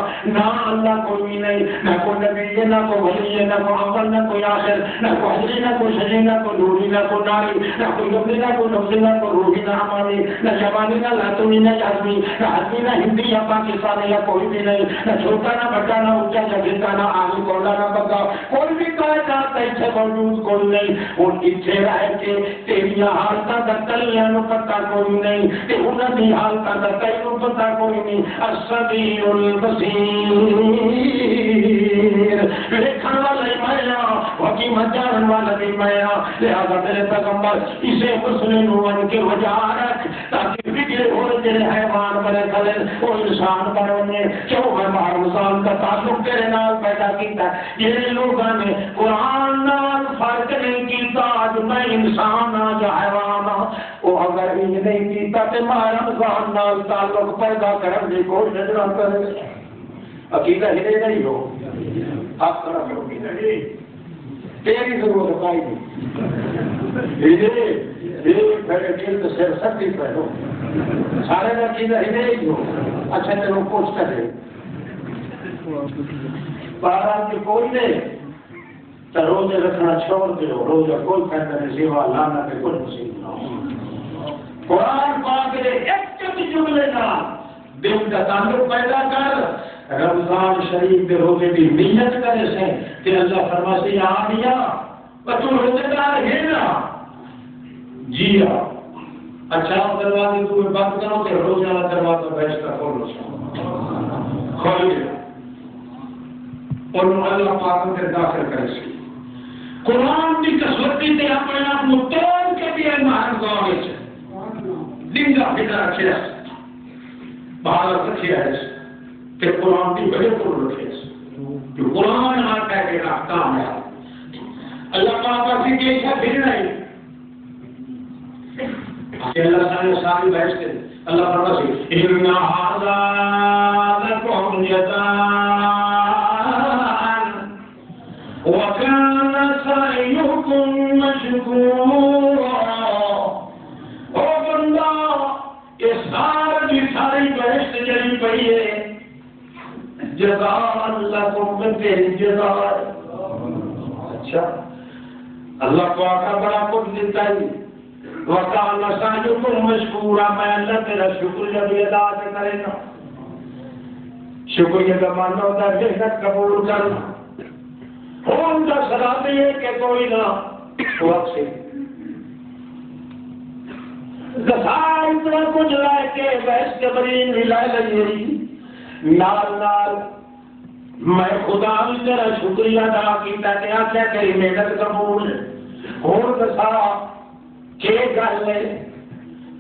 اللہ کوئی نہیں، نہ کوئی نبی ہے، نہ کوئی ولی ہے، نہ کوئی اول، نہ کوئی آخر، نہ کوئی حجری، نہ کوئی شجی، نہ کوئی نوری، نہ کوئی ناری، نہ کوئی گبری، نہ کوئی نفسی، نہ کوئی روحی، نہ ہمانی، نہ جوانی، نہ لاتونی، نہ جازمی، نہ حدمی، نہ ہندی یا پاکستانی یا کوئی بھی نہیں، نہ چھوٹا نہ بڑا، نہ اونچا نہ گھنٹا، نہ آگے کولا نہ بگا، کوئی بھی کائنات ایسے موجود کوئی نہیں۔ اور اتنے رہ کے تیری حالتاں دا کلیاں نو پتہ کوئی نہیں، تے انہاں دی حالتاں دا کلیاں نو پتہ کوئی نہیں۔ السمیع البصیر، دیکھن والا میں حکیمت جانن والا بھی میں، لہذا میرے پیغمبر اسے مسلم بن کے وجہ رکھ تاکہ بگڑے ہوئے جڑے حیوان بنے کھلے وہ انسان بنے۔ کیوں میں رمضان کا تعلق تیرے نال پیدا کیتا ہے؟ یہ لوگوں نے قرآن نال فرق نہیں کیتا، آج میں انسان ہاں یا حیوان ہاں، وہ اگر یہ نہیں کیتا تو میں رمضان نال تعلق پیدا کرنے کی کوشش نہ کرے۔ عقیدہ ہلے نہیں ہو آپ طرف ہوگی نہیں، تیری ضرورت آئی نہیں، سر سکتی پہلو سارے کا عقیدہ ہلے ہی ہو۔ اچھا چلو کوشش کرے بارہ کی کوئی نہیں تو روزے رکھنا چھوڑ دو، روزہ کوئی فائدہ نہیں، سوا لانا کے کوئی مصیبت نہ ہو۔ قرآن پاک نے ایک جملے کا دل کا تعلق پیدا کر، رمضان شریف کے روزے کی نیت کرے سے کہ اللہ فرماتے ہیں آنیا تو روزے دار ہے نا جی ہاں۔ اچھا دروازے تمہیں بند کرو کہ روزے والا دروازہ بیٹھ کر کھولو، کھول گیا اور اللہ پاک میں داخل کرے سے قرآن کی کسوٹی سے اپنے آپ کو توڑ کے بھی مہار گاؤں سے ڈنگا پھٹا رکھے باہر رکھے ہے کہ قرآن کی بڑے پر رکھے کہ قرآن آتا ہے کہ احکام ہے اللہ پاک کی کیسا پھر نہیں کہ اللہ تعالی ساری بحث کے اللہ پاک سے اِنَّ هَذَا لَكُمْ جَزَاءً وَكَانَ سَعْيُكُمْ مَشْكُورًا۔ او بندہ یہ ساری بحث جڑی پئی ہے جزاء لکم میں تیری جزاء۔ اچھا اللہ پاک کا بڑا کچھ دیتا ہے، وَقَالَ سَعْيُكُمْ مَشْكُورًا، میں اللہ تیرا شکریہ بھی ادا کرے گا۔ شکریہ کا معنی ہوتا ہے محنت قبول کرنا، ان کا سلام یہ کہ کوئی نہ وقت سے دسار اتنا کچھ لائے کے بحث کے برین بھی لائے لگی نال نال میں خدا بھی تیرا شکریہ ادا کیتا تے آکھیا تیری محنت قبول ہور دسا کہ گل ہے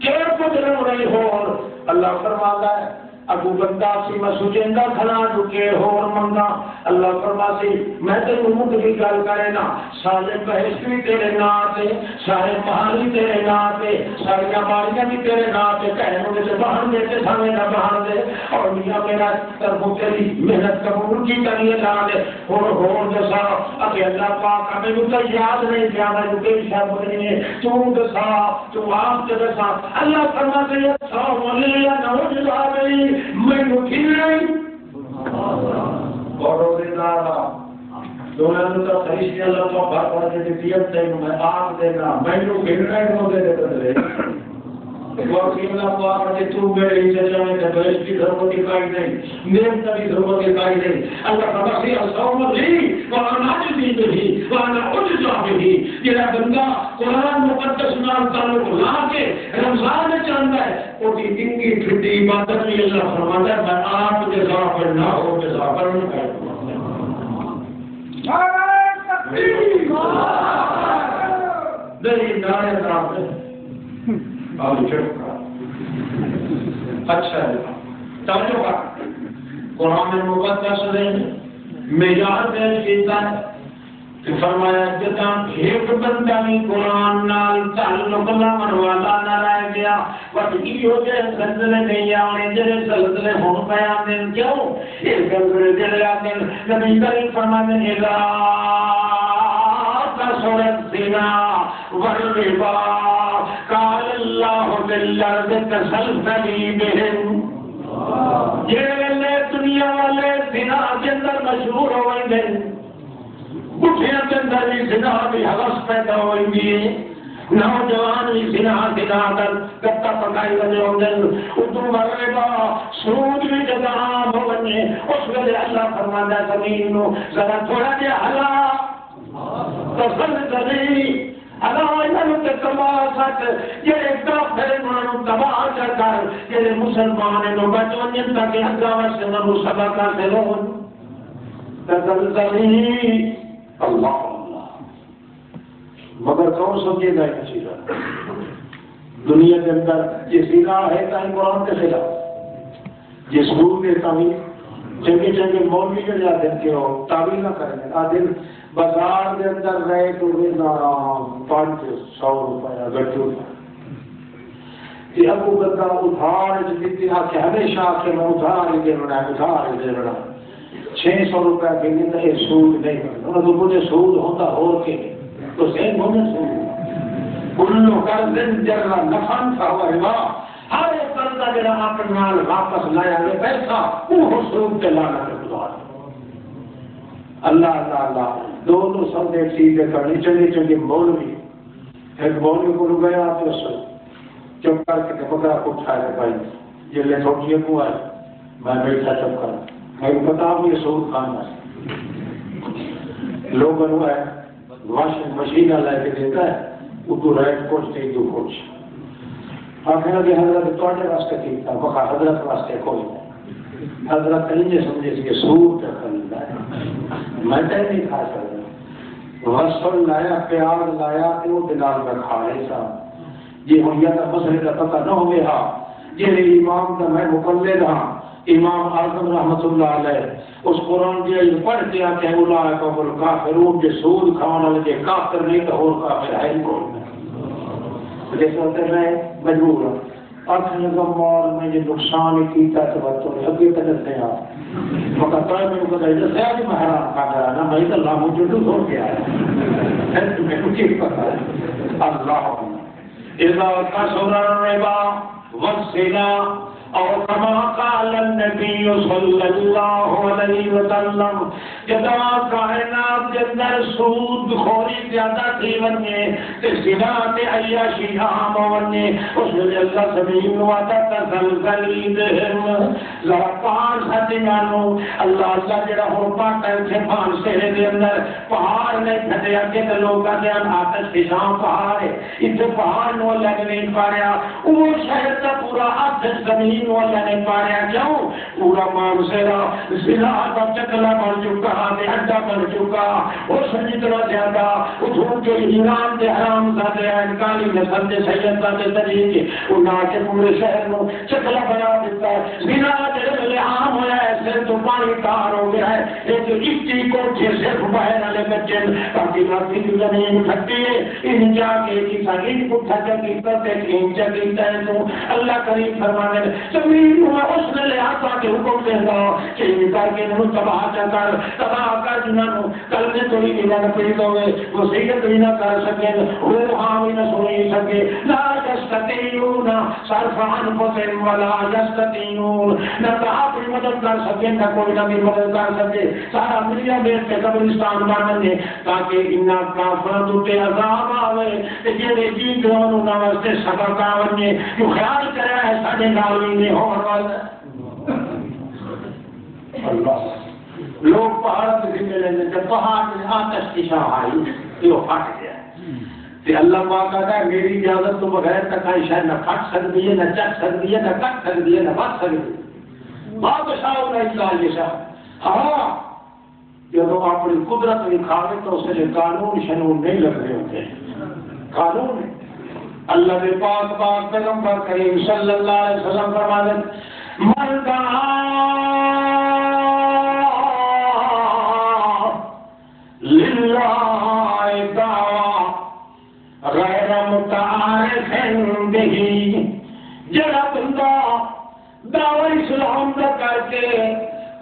کہ کچھ نہیں ہور اللہ فرماتا ہے ابو بندہ سی میں سجندہ کھلا چکے ہور منگا اللہ فرماسی میں تینوں مکھ کی گل کرے نا سارے بحث بھی تیرے نام تے سارے محل بھی تیرے نام تے ساری ماریاں بھی تیرے نام تے کہنے میں بہن دے تے سامنے نہ بہن دے اور میاں میرا طرفوں تیری محنت قبول کی کریے لا دے ہور دسا اکہ اللہ پاک ہمیں تو یاد نہیں کیا میں جو کہ شب نہیں تو دسا تو آپ تے دسا اللہ فرماتے ہیں السلام علیکم نوجلا گئی میں مٹھی نہیں اور روزدارا دونوں تو خریش اللہ کو بھر پڑ کے دیت تے میں آگ دے گا میں جو گھڑنا ہے وہ دے دے اور اللہ کو آپ نے تو میرے جانے تے بہش کی ضرورت دکھائی نہیں نیم کی ضرورت دکھائی نہیں اللہ تعالی سے السلام علیکم وانا جدی بھی وانا اجزا بھی یہ بندہ قرآن مقدس نال تعلق لا کے رمضان میں چاہتا ہے وہ کی دن کی چھٹی عبادت میں اللہ فرماتا ہے میں آپ کے ساتھ نہ ہو کے ساتھ نہیں کروں نہیں نارے صاحب اچھا ہے توجہ کا قرآن مقدس نے معیار پیش کیتا ہے کہ فرمایا جتا ایک بندہ بھی قرآن نال تعلق لاون والا نہ رہ گیا بس یہ جے سلسلے نہیں آنے جڑے سلسلے ہون پے آندے کیوں یہ سلسلے جڑے آندے نبی کریم فرماتے ہیں لا تسرت زنا والربا قال اللہ بالارض تسلسلی بہن یہ دنیا والے زنا کے اندر مشہور ہوئیں گے بٹھیاں کے اندر بھی زنا بھی حوث پیدا ہوئی بھی نوجوان بھی زنا کر گتا پکائی وجہ ہوں گے ادھر مرے گا سود بھی جگہ عام ہو بنے اس ویلے اللہ فرمانا زمین نو ذرا تھوڑا جہا ہلا تسلسلی اللہ تباہ سک یہ کافر مانو تباہ کر یہ مسلمان نو بچو جن تک ہنگامہ سے نو سبق سے لون تسلسلی اللہ مگر کون سمجھے گا یہ چیز دنیا کے اندر یہ سیکھا ہے کہیں قرآن کے خلاف یہ سبوت کے تعمیر چنگے چنگے مولوی جو جاتے ہیں کہ وہ تعبیر نہ کریں آدھر بازار کے اندر رہے تو نارام 500 روپیہ گٹو یہ ابو بندہ ادھار دیتی ہے کہ ہمیشہ کہ میں ادھار ہی دینا ہے ادھار ہی دینا 600 روپیہ کے لیے یہ سود نہیں کرنا انہوں نے مجھے سود ہوتا ہو کے تو سین ہونے سود کلو کر دن جرہ نفن تھا ہوا روا ہر ایک بندہ جرہ اپنے نال واپس لایا گے پیسہ وہ سود کے لانا کے گزار اللہ اللہ اللہ دونوں سمجھے چیزیں کرنی چنگے چنگے مولوی ایک مولوی کو گیا تو چپ کر کے بکرا کو اٹھایا بھائی یہ لے تھوڑی کو آئے میں بیٹھا چپ کر میں پتا ہوں یہ سود کھانا ہے لوگوں نے ہے واشنگ مشین لے کے دیتا ہے ادو ریٹ کچھ نہیں دو کچھ آخر کہ حضرت تھوڑے واسطے ٹھیک تھا بخا حضرت واسطے کوئی نہیں حضرت نہیں سمجھے کہ سود خریدا ہے میں نہیں کھا سکتا رسول لایا پیاز لایا کہ وہ دلال میں کھا رہے سا یہ ہویا کا مسئلے کا پتہ نہ ہو گیا یہ امام کا میں مقلد ہاں امام اعظم رحمت اللہ علیہ اس قرآن کی پڑھ کے آتے ہیں اولئک هم الکافرون جو سود کھانے والے جو کافر نہیں تو اور کافر ہے ہی کوئی جیسے ہوتے ہیں مجبور اب نظام میں یہ نقصان کیتا تو بچوں نے ابھی تک سے آپ مگر تو میں کو کہا ہے کہ میں حرام کھا رہا نا میں تو اللہ مجھے تو ہو گیا ہے میں کو کی پتہ ہے اللہ اذا كسر الربا والزنا اور کما قال النبی صلی اللہ علیہ وسلم جدا کائنات کے اندر سود خوری زیادہ تھی ونجے تے زنا تے عیاشی عام ونجے اس نے اللہ زمین وعدہ تزلزلی بہم ذرا پہاڑ ساتھی مانو اللہ اللہ جڑا ہو پاتا ہے پہاڑ شہر کے اندر پہاڑ نے پھٹیا کے لوگوں کے آتش کی شام پہاڑ ہے اتنے پہاڑ نو لگ نہیں پا رہا وہ شہر کا پورا آتش زمین وہ اللہ نے پایا کیوں پورا معاشرہ زنا کا چکلا بن چکا ہے، اڈا بن چکا، اس جتنا زیادہ اتھوں کے ایران کے حرام زادے ہیں، کالی نسل کے سید زادے طریقے انہاں کے پورے شہر میں چکلا بنا دیتا ہے۔ زنا جڑے عام ہوا ہے، سر تو پانی تار ہو گیا ہے، ایک اٹی کوٹھے صرف باہر والے بچے باقی باقی کی زمین کھٹی ہے، ان جا کے کسا ان کو کھٹا کیتا تے ان جا کیتا ہے تو اللہ کریم فرمانے زمین میں اس نے لہذا کے حکم دے گا کہ ان کر کے انہوں تباہ کر جنہوں کلمے توڑی نہیں نہ پڑی دو گے، وہ سیدت بھی نہ کر سکے، روحاں بھی نہ سنی سکے، لا یستطیعون صرف انفسهم ولا یستطیعون، نہ تو اپنی مدد کر سکے نہ کوئی نہ بھی مدد کر سکے، سارا دنیا بیٹھ کے قبرستان بننے تاکہ انہاں کافروں تے عذاب آوے تے جڑے جی دونوں نہ واسطے سبق آوے جو خیال کرا ہے ساڈے نال نہیں ہون والا اللہ۔ لوگ پہاڑ سے ملے جب پہاڑ میں آتش کی شاہ آئی یہ پھٹ گیا تے اللہ پاک کہتا ہے میری اجازت تو بغیر تک آئی شاید نہ پھٹ سکتی ہے نہ چک سکتی ہے نہ کٹ سکتی ہے نہ بچ سکتی ہے، بادشاہ نہ اجلال شاہ۔ ہاں جب اپنی قدرت دکھاوے تو اس نے قانون شنون نہیں لگ رہے ہوتے قانون اللہ کے پاک پاک پیغمبر کریم صلی اللہ علیہ وسلم فرماتے من للہ دعوی غیر متعارف به، جڑا بندہ دعوی اسلام کا کر کے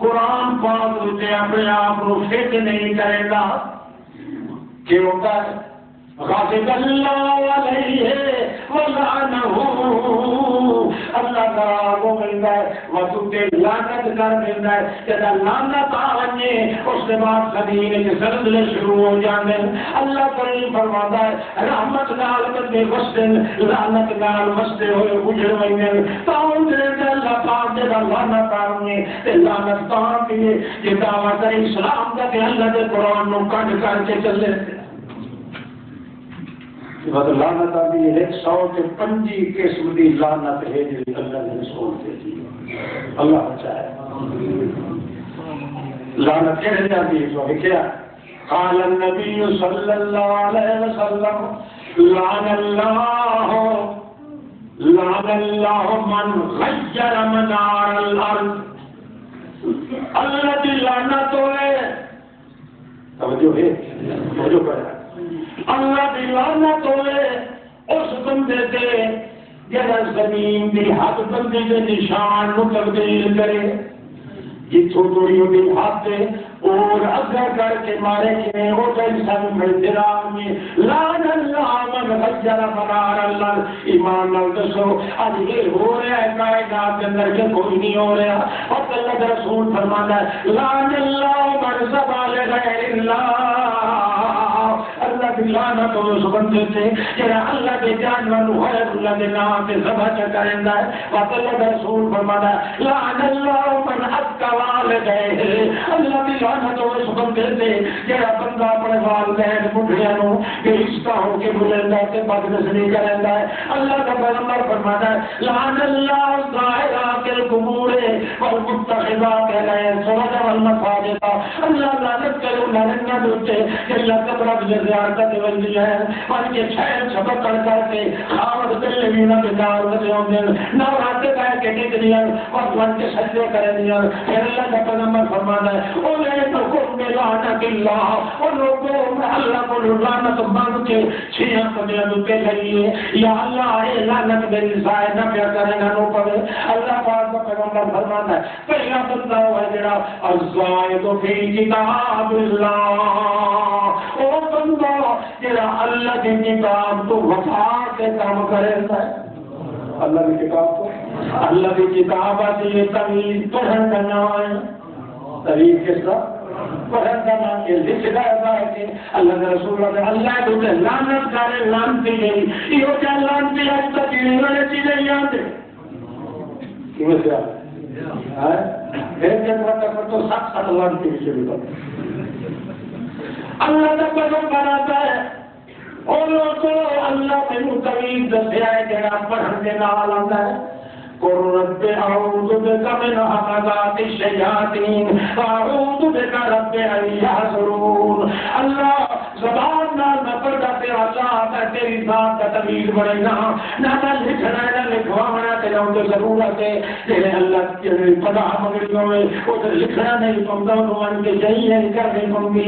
قرآن پاک سے اپنے آپ کو فٹ نہیں کرے گا کہ ہوتا ہے غاضب اللہ علیہ ولعنہ، اللہ کا وہ ملتا ہے وہ تے لعنت کر دیتا ہے، جب لعنت آنے اس کے بعد زمین کے زلزلے شروع ہو جاتے ہیں۔ اللہ کریم فرماتا ہے رحمت نال بندے وسدن لعنت نال وسدے ہوئے اجڑ ویندے تاں دے اللہ پاک دے لعنت آنے تے لعنت تاں پیے جے دعویٰ کرے اسلام دا تے اللہ دے قرآن نو کڈ کر کے چلے لعنت آدھی 105 قسم کی لعنت ہے جی اللہ نے رسول دے دی اللہ بچائے لعنت کہہ جاتی ہے تو کیا قال النبی صلی اللہ علیہ وسلم لعن اللہ من غیر منار الارض، اللہ کی لعنت ہوئے توجہ ہے توجہ کرے اللہ کی لعنت ہوئے اس بندے سے جڑا زمین کی حد بندے کے نشان کو تبدیل کرے، جتوں تھوڑی ہوتی حد اور اگر کر کے مارے کہ وہ انسان احترام میں لعن اللہ من غیر منار اللہ۔ ایمان نال دسو اج یہ ہو رہا ہے کائنات کے اندر کہ کوئی نہیں ہو رہا، اور اللہ کا رسول فرماتا ہے لعن اللہ من ذبح لغیر اللہ، اللہ کی لعنت ہو اس بندے سے جڑا اللہ کے جانور غیر اللہ کے نام سے ذبح کریندا ہے، اور اللہ کا رسول فرماتا ہے لعن اللہ من اذکى والدیہ، اللہ کی لعنت ہو اس بندے سے جڑا بندہ اپنے والدین بڈھیاں نو بے رشتہ ہو کے بلندا تے بدنسلی کریندا ہے۔ اللہ کا پیغمبر فرماتا ہے لعن اللہ زائرات القبور والمتخذات الصور والمساجد، اللہ لعنت کرے نارینہ دوتے اللہ قبر کی زیارت وندی ہے اور کے چھین چھپک کر کے خاوت دل مینا کے دار تے ہوندے نہ راتے کا کہ دنیا اور وان کے سجدے کرے پھر اللہ کا پیغمبر فرماتا ہے او میرے حکم میں لعنت اللہ، اور لوگوں اللہ کو لعنت مانگ کے چھیاں کدے دوتے لگیے یا اللہ اے لعنت میری ضائع نہ کیا کرے نہ نو پڑے۔ اللہ پاک کا پیغمبر فرماتا ہے پہلا بندہ ہے جڑا الزائد فی کتاب اللہ، او بندہ جڑا اللہ کی کتاب تو وفا کے کام کرے ہے، اللہ کی کتاب کو اللہ کی کتاب آتی ہے تمیز پڑھن کا نام ہے، تمیز کس کا پڑھن کا نام ہے، لکھتا ہے کہ اللہ کے رسول اللہ کو لعنت کرے لعنتی گئی یہ کیا لعنتی آج تک انہوں نے چیزیں یاد ہے کیوں سے پھر جب تک تو سخت سخت لعنتی بھی شروع کرتے اللہ کا پیغمبر بناتا ہے اور لوگوں اللہ نے تمیز دسیا ہے جڑا پڑھن کے نال آتا ہے قل رب اعوذ بک من همزات الشیاطین واعوذ بک رب ان یحضرون. اللہ زبان نال میں پڑھتا تیرا ذات ہے، تیری ذات کا طویل بڑے نا نہ میں لکھنا ہے نہ لکھوانا تیرا تو ضرورت ہے تیرے اللہ کی پناہ مگڑیوں میں ادھر لکھنا نہیں پڑتا ان کے چاہیے کرنے پڑوں گی.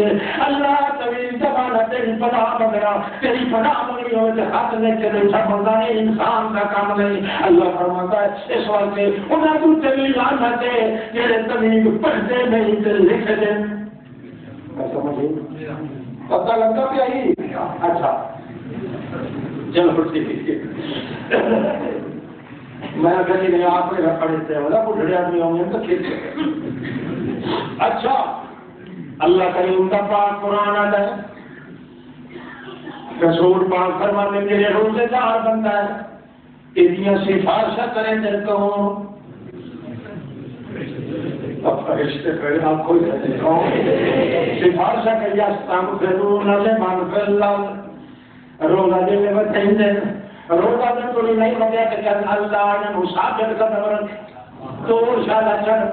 اللہ طویل زبان ہے تیری پناہ مگڑا، تیری پناہ مگڑیوں میں ہاتھ میں تیرے سمجھا ہے انسان کا کام نہیں. اللہ فرماتا ہے اس واسطے انہیں تو طویل لعنت ہے جڑے طویل پڑھتے نہیں تے لکھتے. سمجھے پتہ لگتا پیا ہی. اچھا چلو ٹھیک ہے. میں کہیں نہیں آپ نے پڑھتے ہیں والا بڑھڑے آدمی ہوں گے تو کھیلتے. اچھا اللہ کریم کا پاک قرآن آتا ہے، رسول پاک فرماتے ہیں میرے روزے دار بندہ ہے اتنی سفارشہ کریں دل کو آپ کو سفارشہ کریے استغفرون لمن فی الارض. روزہ دے میں بتائیں دیں روزہ دے تو نہیں بتایا کہ اللہ نے مسافر کا دور تو شالا چڑھ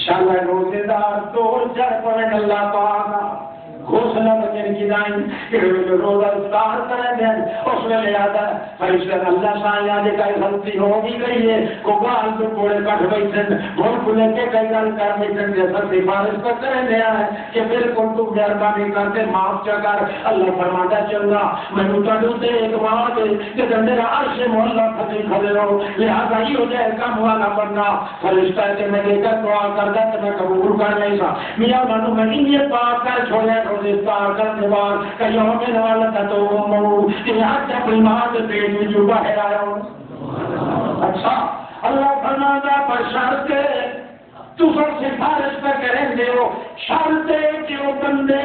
شالا روزے دار تو چڑھ پڑے اللہ پاک گھوسلا بچن کی دائیں کہ روزہ افطار کریں دیں اس میں لے آتا ہے فرشتہ اللہ شاہ یاد کئی غلطی ہو بھی گئی ہے کو گال تو کوڑے کٹ بیٹھن بھول بھولے کے کئی گال کر بیٹھن جیسا سفارش پر کریں دیا ہے کہ بالکل تو مہربانی کرتے معاف چکر. اللہ فرماتا چلنا میں نوٹا دوتے ایک بات کہ میرا عرش محلہ فتح کھلے ہو لہذا ہی ہو جائے کم والا بننا. فرشتہ کہ میں لے کر دعا کرتا کہ میں قبول کر نہیں سا میاں مانو میں یہ بات کر چھوڑے افطار کرنے بعد کہ یوم نوالت تو مو کہ آج اپنی ماں کے پیٹ میں جو باہر آیا ہوں. اچھا اللہ فرماتا پر شرط تو سب سفارش پہ کریں دے ہو شرط کہ وہ بندے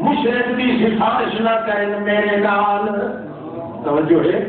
مشرک بھی سفارش نہ کریں میرے نال. توجہ ہے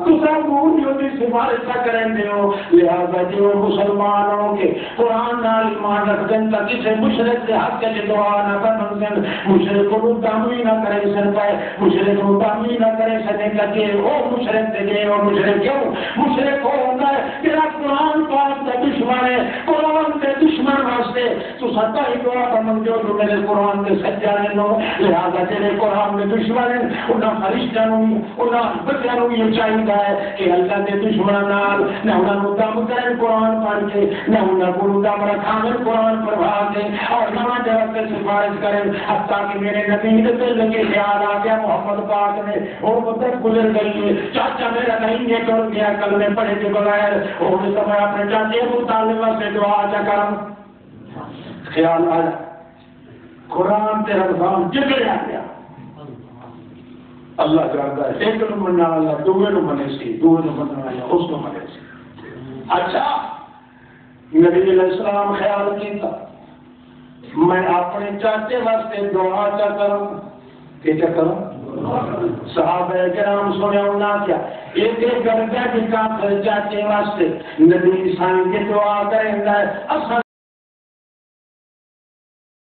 تو سب موجود بھی سفارش نہ کریں دے ہو لہذا جو مسلمانوں کے قرآن نال ایمان رکھن تا کسی مشرک کے حق کے دعا نہ کرن سن مشرک کو تعمیر نہ کرے سن پائے مشرک کو تعمیر نہ کرے سنے کہ وہ مشرک دے گئے اور مشرک کیوں مشرک ہو ہوتا ہے تیرا قرآن پاک کا دشمن ہے قرآن کے دشمن واسطے تو ستا ہی دعا کرن جو میرے قرآن کے سجانے لو لہذا تیرے قرآن کے دشمن ہیں انہاں فرشتوں انہاں بچوں یہ چاہیے ہے کہ اللہ کے دشمن نال نہ انہوں دم کریں قرآن پڑھ کے نہ انہوں کو دم رکھانے قرآن پڑھا کے اور نہ جگہ پہ سفارش کریں حتیٰ کہ میرے نبی کے دل کے خیال آ گیا محمد پاک نے اور مدت گزر گئی ہے چاچا میرا نہیں یہ کر گیا کل میں پڑھے کے بغیر اور سمے اپنے چاچے ابو طالب سے دعا چا کرم خیال آیا قرآن تیرا نظام جگڑ آ گیا. اللہ جانتا ہے ایک نو مننا والا دوے نو منے سی دوے نو مننا والا اس کو منے سی. اچھا نبی علیہ السلام خیال کیتا میں اپنے چاچے واسطے دعا چا کروں کہ کیا کروں. صحابہ کرام سنے ہونا کیا ایک ایک گرگا کی کام کر چاچے واسطے نبی سائن کے دعا کریں گا اصلا